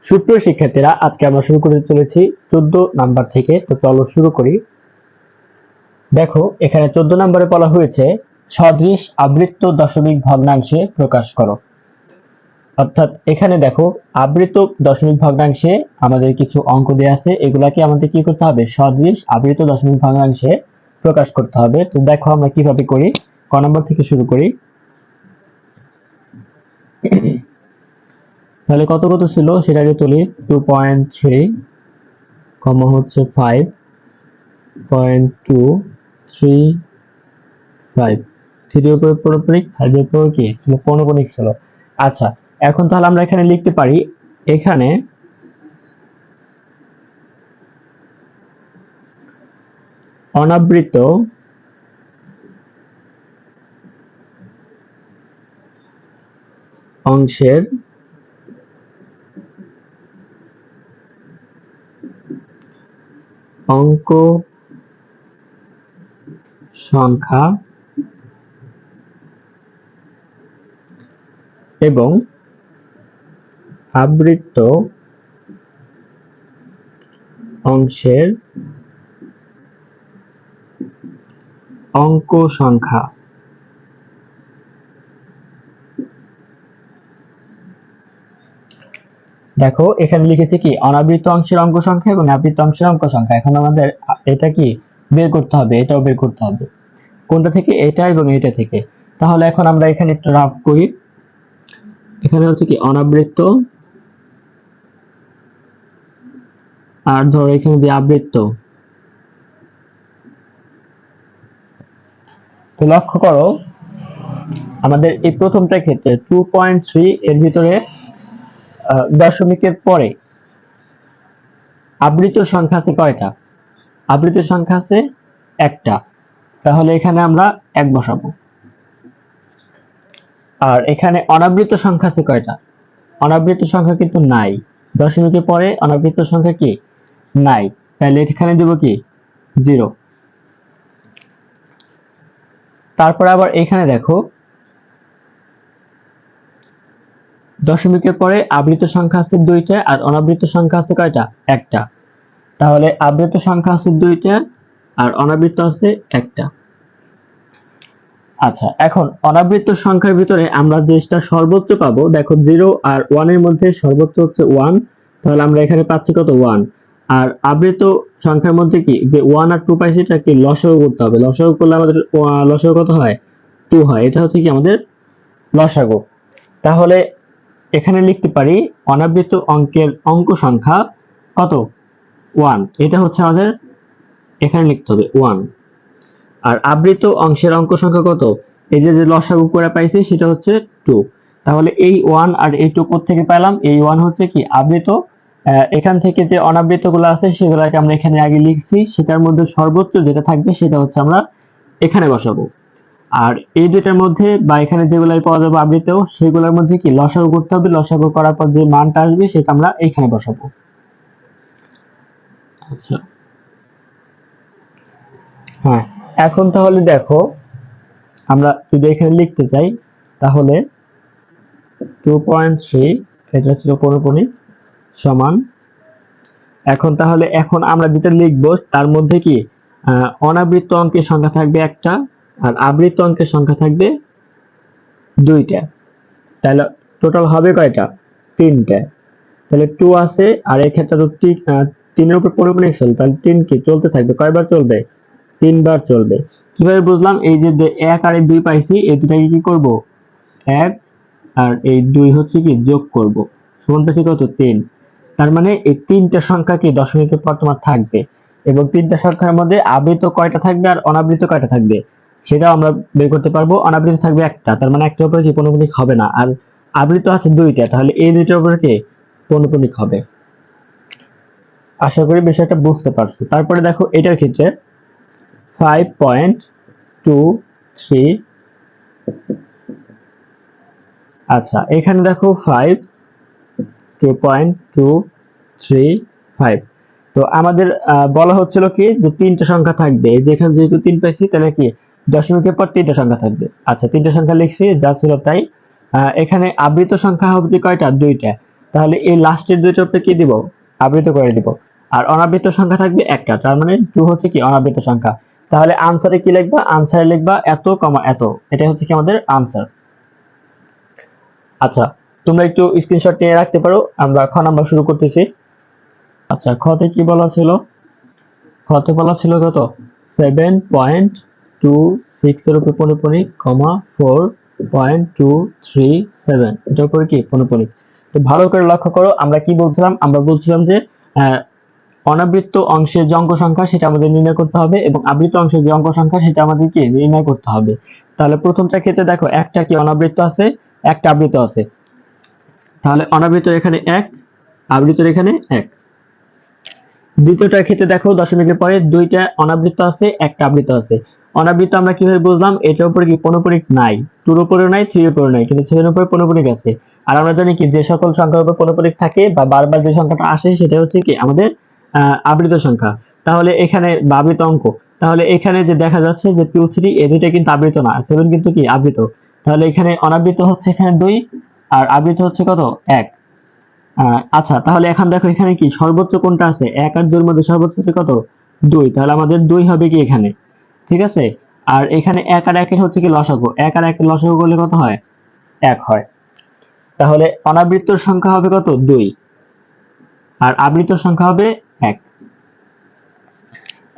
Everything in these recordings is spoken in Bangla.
সুপ্রিয় শিক্ষার্থীরা, আজকে আমরা শুরু করতে চলেছি 14 নাম্বার থেকে। তো চলো শুরু করি। দেখো, এখানে 14 নম্বরে বলা হয়েছে সদৃশ আবৃত দশমিক ভগ্নাংশে প্রকাশ করো। অর্থাৎ এখানে দেখো, আবৃত দশমিক ভগ্নাংশে আমাদের কিছু অঙ্ক দেওয়া আছে, এগুলাকে আমাদের কি করতে হবে? সদৃশ আবৃত দশমিক ভগ্নাংশে প্রকাশ করতে হবে। তো দেখো আমরা কিভাবে করি। ক নম্বর থেকে শুরু করি। তাহলে কত কত ছিল সেটাকে তুলি। 2.3 কমা হচ্ছে 5.235, 3 এর উপরে পৌনঃপুনিক, 5 এর উপরে কি ছিল? পৌনঃপুনিক ছিল। আচ্ছা, এখন তাহলে আমরা এখানে লিখতে পারি, এখানে অনাবৃত অংশের অঙ্ক সংখ্যা এবং আবৃত অংশের অঙ্ক সংখ্যা। দেখো, এখানে লিখেছে কি অনাবৃত অংশের অঙ্ক সংখ্যা এবং আবৃত অংশের অঙ্ক সংখ্যা। এখন আমাদের এটা কি বের করতে হবে, এটাও বের করতে হবে। কোনটা থেকে? এটা এবং এটা থেকে। তাহলে এখন আমরা এখানে একটা রাফ করি। এখানে হচ্ছে কি অনাবৃত, আর ধরো এখানে দিয়ে আবৃত। তো লক্ষ্য করো, আমাদের এই প্রথমটার ক্ষেত্রে 2.3 এর ভিতরে দশমিকের পরে আবৃত সংখ্যা আছে কয়টা? আবৃত সংখ্যা আছে একটা। তাহলে এখানে আমরা 1 বসাবো। আর এখানে অনাবৃত সংখ্যা আছে কয়টা? অনাবৃত সংখ্যা কিন্তু নাই। দশমিকের পরে অনাবৃত সংখ্যা কি? নাই। তাহলে এখানে দেব কি? 0। তারপর আবার এখানে দেখো, দশমিকের পরে আবৃত সংখ্যা আছে 2টা আর অনাবৃত সংখ্যা আছে কয়টা? একটা। তাহলে আবৃত সংখ্যা আছে 2টা আর অনাবৃত আছে একটা। আচ্ছা, এখন অনাবৃত সংখ্যার ভিতরে আমরা যেটা সর্বোচ্চ পাবো, দেখো 0 আর 1 এর মধ্যে সর্বোচ্চ হচ্ছে 1। তাহলে আমরা এখানে পাচ্ছি কত? 1। আর আবৃত সংখ্যার মধ্যে কি যে 1 আর 2 পাইছি, এটা কি লসাগু করতে হবে। লসাগু করলে আমাদের লসাগু কত হয়? 2 হয়। এটা হচ্ছে কি আমাদের লসাগু। তাহলে এখানে লিখতে পারি অনাবৃত অঙ্কের অঙ্ক সংখ্যা কত? 1। এটা হচ্ছে আমাদের এখানে লিখতে হবে 1। আর আবৃত অংশের অঙ্ক সংখ্যা কত? এই যে লসাগু করে পাইছি সেটা হচ্ছে 2। তাহলে এই 1 আর এই 2 থেকে পেলাম। এই 1 হচ্ছে কি আবৃত। এখান থেকে যে অনাবৃত গুলো আছে সেগুলোকে আমরা এখানে আগে লিখছি, সেটার মধ্যে সর্বোচ্চ যেটা থাকবে সেটা হচ্ছে আমরা এখানে বসাবো। আর এই দুইটার মধ্যে বা এখানে যেগুলো পাওয়া যাবে আবৃত, সেগুলোর মধ্যে কি লসাগু করতে হবে। লসাগু করার পর যে মানটা আসবে সেটা আমরা এইখানে বসাবো। আচ্ছা, হ্যাঁ, এখন তাহলে দেখো, আমরা যদি এখানে লিখতে চাই তাহলে 2.3 এটা ছিল পৌনঃপুনিক সমান। এখন তাহলে আমরা যেটা লিখবো তার মধ্যে কি অনাবৃত অঙ্কের সংখ্যা থাকবে একটা আর আবৃত অঙ্কের সংখ্যা থাকবে 2টা। তাহলে টোটাল হবে কয়টা? 3টা। তাহলে 2 আছে আর এই ক্ষেত্রে তো 3 এর উপর পৌনঃপুনিক ছিল, তাহলে 3 কি চলতে থাকবে? কয়বার চলবে? 3 বার চলবে। কিভাবে বুঝলাম? এই যে 1 আর 2 পাইছি, এই দুটাকে কি করব? 1 আর এই 2 হচ্ছে কি যোগ করব, সমান পাচ্ছি কত? 3। তার মানে এই 3টা সংখ্যা কি দশমিকের পর তোমার থাকবে, এবং 3টা সংখ্যার মধ্যে আবৃত কয়টা থাকবে আর অনাবৃত কয়টা থাকবে সেটাও আমরা বের করতে পারবো। অনাবৃত থাকবে একটা, তার মানে একটার উপরে কি পৌনঃপুনিক হবে না। আর আবৃত আছে 2টা, তাহলে এই দুইটার উপরে কি পৌনঃপুনিক হবে। আশা করি বিষয়টা বুঝতে পারছো। তারপরে দেখো এটার ক্ষেত্রে 5.23। আচ্ছা, এখানে দেখো 2.235। তো আমাদের বলা হচ্ছিল কি যে 3টা সংখ্যা থাকবে। যেখানে যেহেতু 3 পাইছি, তাহলে কি দশমিকের পর 3টা সংখ্যা থাকবে। আচ্ছা, 3টা সংখ্যা লিখছি, যা ছিল তাই। এখানে আবৃত সংখ্যা হবে কয়টা? 2টা। তাহলে এই লাস্টের দুইটার উপরে কি দিব, আবৃত করে দিব। আর অনাবৃত সংখ্যা থাকবে একটা, তার মানে 2 হচ্ছে কি অনাবৃত সংখ্যা। তাহলে আনসারে কি লিখবা, আনসারে লিখবা এত কমা এত, এটা হচ্ছে কি আমাদের আনসার। আচ্ছা, তোমরা একটু স্ক্রিনশট নিয়ে রাখতে পারো, আমরা খ নাম্বার শুরু করতেছি। আচ্ছা, খতে কি বলা ছিল, খতে বলা ছিল কত 7.26 এর উপর পৌনঃপুনিক, 4.237, এটার উপরে কি পৌনঃপুনিক। তো ভালো করে লক্ষ্য করো, আমরা কি বলছিলাম, আমরা বলছিলাম যে অনাবৃত্ত অংশের যে অঙ্ক সংখ্যা সেটা আমাদের নির্ণয় করতে হবে, এবং আবৃত অংশের যে অঙ্ক সংখ্যা সেটা আমাদেরকে নির্ণয় করতে হবে। তাহলে প্রথমটা ক্ষেত্রে দেখো একটা কি অনাবৃত্ত আছে, একটা আবৃত আছে। তাহলে অনাবৃত এখানে 1, আবৃত এখানে 1। দ্বিতীয়টার ক্ষেত্রে দেখো দশমিকের পরে দুইটা অনাবৃত আছে, একটা আবৃত আছে। অনাবৃত আমরা কিভাবে বুঝলাম, এটার উপরে কি পৌনঃপুনিক নাই, 2 এর উপরে নাই, 3 এর উপরে নাই, কিন্তু 7 এর উপরে পৌনঃপুনিক আছে। আর আমরা জানি কি যে সকল সংখ্যার উপর পৌনঃপুনিক থাকে বা বারবার যে সংখ্যাটা আসে সেটা হচ্ছে কি আমাদের আবৃত সংখ্যা। তাহলে এখানে বা আবৃত অঙ্ক, তাহলে এখানে যে দেখা যাচ্ছে যে 2 3 এই দুইটা কিন্তু আবৃত না, 7 কিন্তু কি আবৃত। তাহলে এখানে অনাবৃত হচ্ছে এখানে 2 আর আবৃত হচ্ছে কত 1। আচ্ছা, তাহলে এখন দেখো এখানে কি সর্বোচ্চ কোনটা আছে, 1 আর 2 এর মধ্যে সর্বোচ্চ আছে কত 2, তাহলে আমাদের 2 হবে কি এখানে, ঠিক আছে। আর এখানে 1 আর 1 এর হচ্ছে কি লসাগু, 1 আর 1 এর লসাগু করলে কত হয় 1 হয়। তাহলে অনাবৃত্তর সংখ্যা হবে কত 2 আর আবৃত সংখ্যা হবে 1।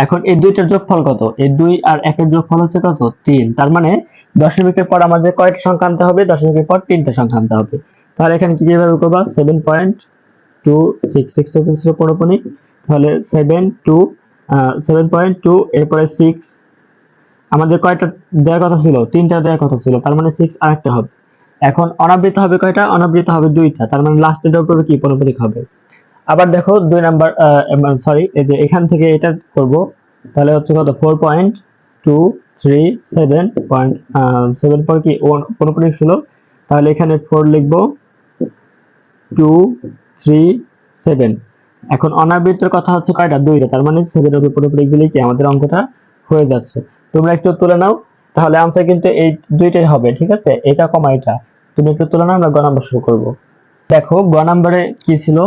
এখন এই দুইটার যোগফল কত, এই 2 আর 1 এর যোগফল হচ্ছে কত 3। তার মানে দশমিকের পর আমাদের কয়টা সংখ্যা আনতে হবে, দশমিকের পর 3টা সংখ্যা আনতে হবে। তাহলে এখানে কি যেভাবে করবা 7.266 পৌনঃপুনিক, তাহলে 7.2 এরপরে 6, আমাদের কয়টা দেওয়ার কথা ছিল, 3টা দেওয়ার কথা ছিল, তার মানে 6 আরেকটা হবে। এখন অনাবৃত হবে কয়টা, অনাবৃত হবে 2টা, তার মানে লাস্টের উপরে কি পৌনঃপুনিক হবে। আবার দেখো 2 নাম্বার, সরি এই যে এখান থেকে এটা করব, তাহলে হচ্ছে কত 4.237 পর কি পৌনঃপুনিক ছিল, তাহলে এখানে 4 লিখবো, 237। এখন অনাবৃত্তের কথা হচ্ছে কয়টা 2টা, তার মানে 7 এর উপর পৌনঃপুনিক দিলেই কি আমাদের অঙ্কটা হয়ে যাচ্ছে। তোমরা একটু তুলে নাও, তাহলে आंसर কিন্তু এই দুইটাই হবে, ঠিক আছে, এটা কমা এটা। তুমি একটু তুলে নাও, আমরা গ নাম্বার শুরু করব। দেখো গ নাম্বারে কি ছিল,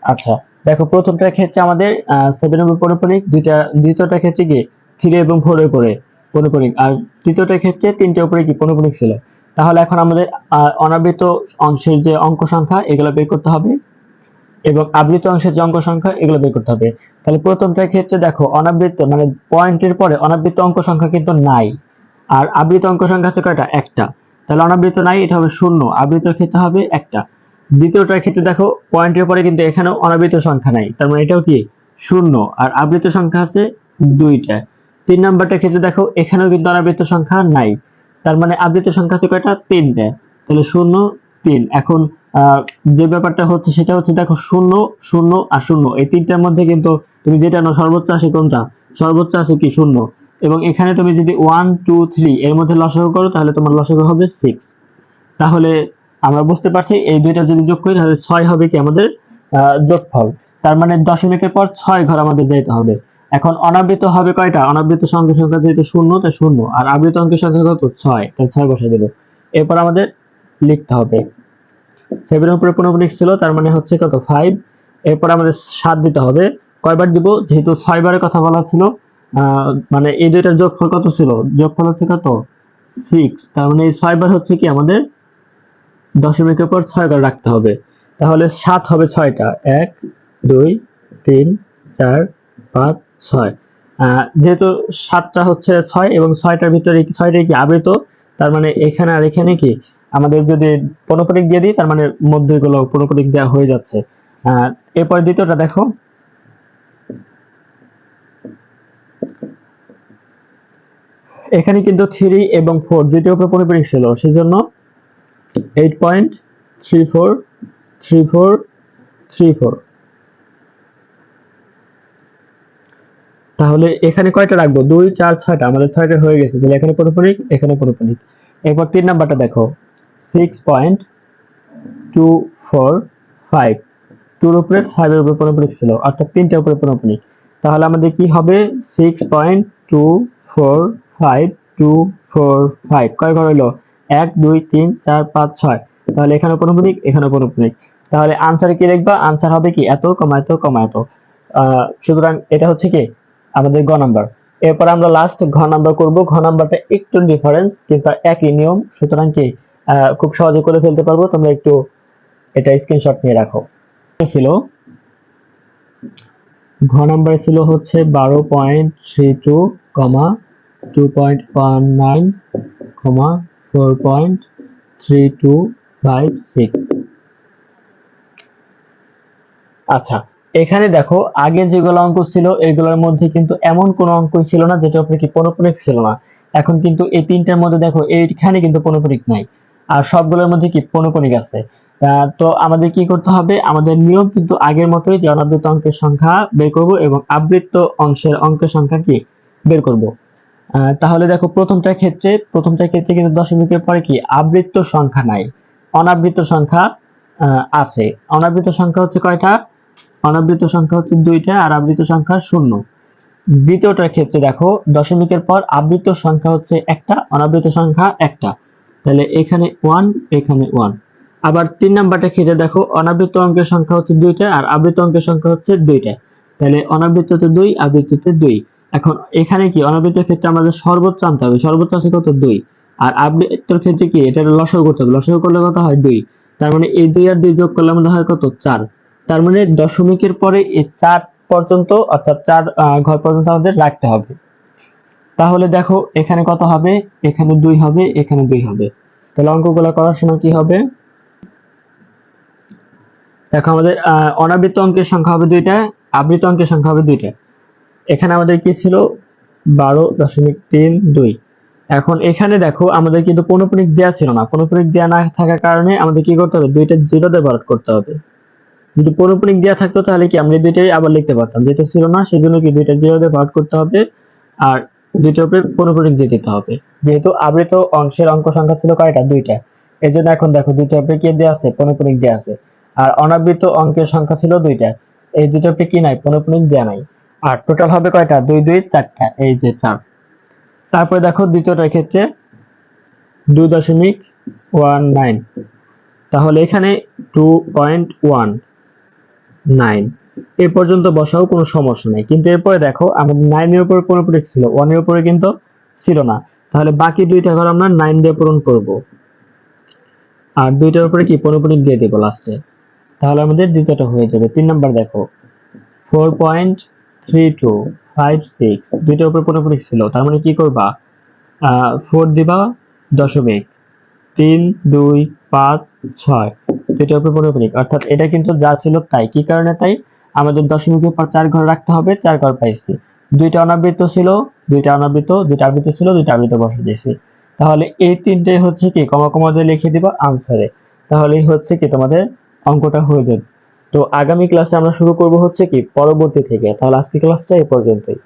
আচ্ছা দেখো প্রথমটার ক্ষেত্রে আমাদের 7 এর উপর পৌনঃপুনিক, দ্বিতীয়টার ক্ষেত্রে কি 3 এবং 4 এর উপরে পৌনঃপুনিক, আর তৃতীয়টার ক্ষেত্রে 3টার উপরে কি পৌনঃপুনিক ছিল। তাহলে এখন আমাদের অনাবৃত অংশের যে অঙ্ক সংখ্যা এগুলো বের করতে হবে, এবং আবৃত অংশের যে অঙ্ক সংখ্যা এগুলো বের করতে হবে। তাহলে প্রথমটার ক্ষেত্রে দেখো অনাবৃত মানে পয়েন্টের পরে অনাবৃত অঙ্ক সংখ্যা কিন্তু নাই, আর আবৃত অঙ্ক সংখ্যা আছে কয়টা একটা, তাহলে অনাবৃত নাই, এটা হবে 0, আবৃতর ক্ষেত্রে হবে একটা। দ্বিতীয়টার ক্ষেত্রে দেখো পয়েন্টের পরে কিন্তু এখানেও অনাবৃত সংখ্যা নাই, তার মানে এটাও কি 0, আর আবৃত সংখ্যা আছে 2টা। 3 নাম্বারটার ক্ষেত্রে দেখো এখানেও কিন্তু অনাবৃত সংখ্যা নাই, তার মানে আবৃত সংখ্যা আছে কয়টা 3টা, তাহলে 0 3। এখন যে ব্যাপারটা হচ্ছে সেটা হচ্ছে দেখো 0 0 আর 0 এই তিনটার মধ্যে কিন্তু তুমি যেটা নাও সর্বোচ্চ আসে কোনটা, সর্বোচ্চ আসে কি 0, এবং এখানে তুমি যদি 1 2 3 এর মধ্যে লসাগু করো তাহলে তোমার লসাগু হবে 6। তাহলে আমরা বুঝতে পারছি এই দুইটা যদি যোগ করি তাহলে 6 হবে কি আমাদের যোগফল। তার মানে দশমিকের পর 6 ঘর আমাদের যেতে হবে। এখন অনাবৃত হবে কয়টা, অনাবৃত সংখ্যা যেহেতু 0 তাই 0, আর আবৃত অঙ্কের সংখ্যা কত 6, তাহলে 6 বসাই দেব। এরপর আমাদের লিখতে হবে 7 এর উপরে পৌনঃপুনিক ছিল, তার মানে হচ্ছে কত 5। এরপর আমাদের 7 দিতে হবে, কয়বার দিব, যেহেতু 6 বারের কথা বলা ছিল, মানে এই দুইটার যোগফল কত ছিল, যোগফল হচ্ছে কত 6, তার মানে এই 6 বার হচ্ছে কি আমাদের দশমিকের পর 6 ঘর রাখতে হবে। তাহলে 7 হবে 6টা, 1 2 3 4 5 6। যেহেতু 7টা হচ্ছে 6 এবং 6টার ভিতরে 6টাই কি আবৃত, তার মানে এখানে আর এখানে কি আমাদের যদি পৌনঃপুনিক দিয়ে দিই তার মানে মধ্যগুলো পৌনঃপুনিক দেওয়া হয়ে যাচ্ছে। এরপর দ্বিতীয়টা দেখো, এখানে কিন্তু 3 এবং 4 দুইটার উপর পৌনঃপুনিক ছিল, সেজন্য 8.343434। তাহলে এখানে কয়টা রাখবো 2 4 6টা, আমাদের 6টা হয়ে গেছে, তাহলে এখানে পৌনঃপুনিক এখানে পৌনঃপুনিক। এরপর 3 নাম্বারটা দেখো 6.245, 2 এর উপরে 5 এর উপরে পৌনঃপুনিক ছিল, অর্থাৎ 3টার উপরে পৌনঃপুনিক। তাহলে আমাদের কি হবে 6.245 কয় ঘর হলো 1 2 3 4 5 6। তাহলে এখানে পৌনঃপুনিক, এখানে পৌনঃপুনিক। তাহলে আনসারে কি লিখবা, আনসার হবে কি এত কমা এত কমা এত। সুতরাং এটা হচ্ছে কি আমাদের গ নাম্বার। এরপর আমরা লাস্ট ঘ নাম্বার করব। ঘ নাম্বারটা একটু ডিফারেন্স কিন্তু একই নিয়ম, সুতরাং কি খুব সহজে করে ফেলতে পারবো। তোমরা একটু এটা স্ক্রিনশট নিয়ে রাখো। ছিল ঘ নাম্বার ছিল হচ্ছে 12.32, 2.19, 4.3256। আচ্ছা, এখানে দেখো আগে যেগুলো অঙ্ক ছিল এগুলোর মধ্যে কিন্তু এমন কোন অঙ্কই ছিল না যেটা উপরে কি পৌনঃপুনিক ছিল না। এখন কিন্তু এই তিনটার মধ্যে দেখো এইখানে কিন্তু পৌনঃপুনিক নাই, আর সবগুলোর মধ্যে কি পৌনঃপুনিক আছে। তো আমাদের কি করতে হবে, আমাদের নিয়ম কিন্তু আগের মতোই যে অনাবৃত অঙ্কের সংখ্যা বের করব এবং আবৃত অংশের অঙ্কের সংখ্যা কি বের করব। তাহলে দেখো প্রথমটার ক্ষেত্রে কিন্তু দশমিকের পরে কি আবৃত সংখ্যা নাই, অনাবৃত সংখ্যা আছে। অনাবৃত সংখ্যা হচ্ছে কয়টা, অনাবৃত সংখ্যা হচ্ছে 2টা আর আবৃত সংখ্যা 0। দ্বিতীয়টার ক্ষেত্রে দেখো দশমিকের পর আবৃত সংখ্যা হচ্ছে একটা, অনাবৃত সংখ্যা একটা। তাহলে এখানে 1 এখানে 1। আবার 3 নাম্বারটা ক্ষেত্রে দেখো অনাবৃত অঙ্কের সংখ্যা হচ্ছে 2টা আর আবৃত অঙ্কের সংখ্যা হচ্ছে 2টা। তাহলে অনাবৃততে 2, আবৃততে 2। এখন এখানে কি অনাবৃতের ক্ষেত্রে আমাদের সর্বোচ্চ আনতে হবে, সর্বোচ্চ আছে কত 2। আর আবৃতের ক্ষেত্রে কি এটা লসাগু করতে হবে, লসাগু করলে কত হয় 2। তার মানে এই 2 আর 2 যোগ করলে আমাদের হয় কত 4। তার মানে দশমিকের পরে এই 4 পর্যন্ত অর্থাৎ 4 ঘর পর্যন্ত আমাদের রাখতে হবে। তাহলে দেখো এখানে কত হবে, এখানে 2 হবে, এখানে 2 হবে। তাহলে অঙ্কগুলো করার সময় কি হবে, দেখো আমাদের অনাবৃত অঙ্কের সংখ্যা হবে 2টা, আবৃত অঙ্কের সংখ্যা হবে 2টা। এখানে আমাদের কি ছিল 12.32। এখন এখানে দেখো আমাদের কিন্তু পৌনঃপুনিক দেয়া ছিল না, পৌনঃপুনিক দেয়া না থাকার কারণে আমাদের কি করতে হবে, 2টা জিরো দিয়ে ভরাট করতে হবে। যদি পৌনঃপুনিক দেয়া থাকতো তাহলে কি আমরা দুইটাই আবার লিখতে পারতাম, যেটা ছিল না সেজন্য কি 2টা জিরো দিয়ে ভাগ করতে হবে আর 2টার উপরে পৌনঃপুনিক দিয়ে দিতে হবে। যেহেতু আবৃত অংশের অঙ্ক সংখ্যা ছিল কয়টা 2টা, এজন্য এখন দেখো 2টার উপরে কি দেয়া আছে, পৌনঃপুনিক দেয়া আছে। আর অনাবৃত অঙ্কের সংখ্যা ছিল 2টা, এই 2টার উপরে কি নাই, পৌনঃপুনিক দেয়া নাই। আর টোটাল হবে কয়টা 2 2 4টা, এই যে 4। তারপরে দেখো দ্বিতীয়টার ক্ষেত্রে 2.19, তাহলে এখানে 2.19 এ পর্যন্ত বসাও কোনো সমস্যা নাই। কিন্তু এরপরে দেখো আমাদের 9 এর উপরে পৌনঃপুনিক ছিল, 1 এর উপরে কিন্তু ছিল না। তাহলে বাকি 2টা ঘর আমরা 9 দিয়ে পূরণ করব আর 2টার উপরে কি পৌনঃপুনিক দিয়ে দেব লাস্টে। তাহলে আমাদের দ্বিতীয়টা হয়ে যাবে। 3 নাম্বার দেখো 4.3256, 2টার উপরে পৌনঃপুনিক ছিল, তার মানে কি করবা 4 দিবা দশমিক 3 2 5 6, 2টার উপরে পৌনঃপুনিক, অর্থাৎ এটা কিন্তু যা ছিল তাই। কি কারণে তাই, আমাদের দশমিকের পর 4 ঘর রাখতে হবে, 4 ঘর পাইছি। 2টা অনাবৃত ছিল, 2টা অনাবৃত, 2টা আবৃত ছিল, 2টা আবৃত বসিয়ে দিয়েছি। তাহলে এই তিনটে হচ্ছে কি কমা কমা দিয়ে লিখে দিবা আনসারে, তাহলেই হচ্ছে কি তোমাদের অঙ্কটা হয়ে যাবে। তো আগামী ক্লাসে আমরা শুরু করব হচ্ছে কি পরবর্তী থেকে। তাহলে আজকে ক্লাসটা এই পর্যন্তই।